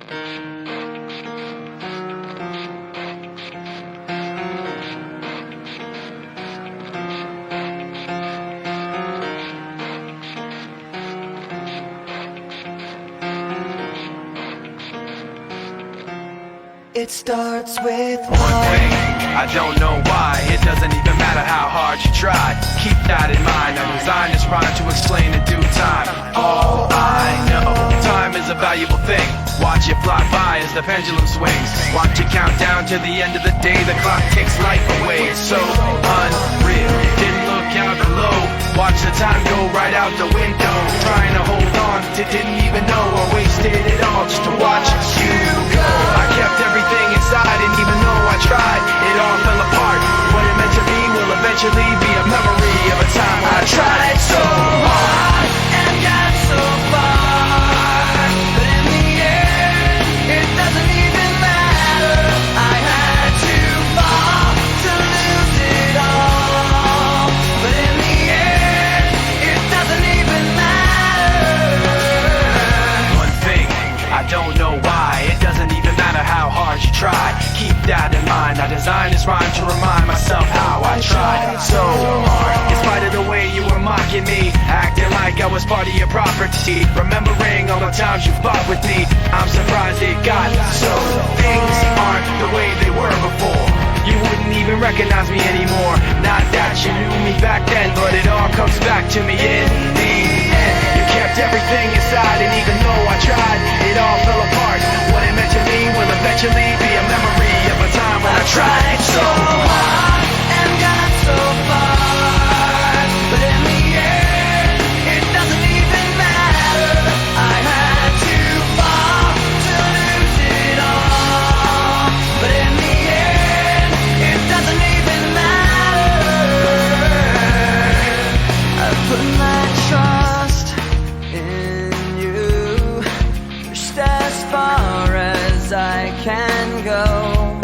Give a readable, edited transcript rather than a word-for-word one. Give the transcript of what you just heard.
It starts with one thing, I don't know why. It doesn't even matter how hard you try. Keep that in mind. I designed this rhyme to explain in due time. All I know, time is a valuable thing. Watch it fly by as the pendulum swings. Watch it count down to the end of the day. The clock takes life away. It's so unreal. Didn't look out below. Watch the time go right out the window. Trying to hold on to didn't even know I wasted it all just to watch you go. I kept everything inside, and even though I tried, it all fell apart. What it meant to be will eventually be a memory of a time when I tried so hard and got so far, but in the end, it doesn't even matter. I had to fall to lose it all, but in the end, it doesn't even matter. One thing, I don't know why. It doesn't even matter how hard you try. Keep that in mind. I designed this rhyme to remind myself how I tried so hard. In spite of the way you were mocking me, acting like I was part of your property, remembering all the times you fought with me, I'm surprised it got so. Things aren't the way they were before. You wouldn't even recognize me anymore. Not that you knew me back then, but it all comes back to me in the end. You kept everything inside, and even though I tried, it all fell apart. What it meant to me will eventually be a memory of a time when I tried so hard and got so far, but in the end, it doesn't even matter. I had to fall to lose it all, but in the end, it doesn't even matter. I put my trust in you, pushed as far as I can go.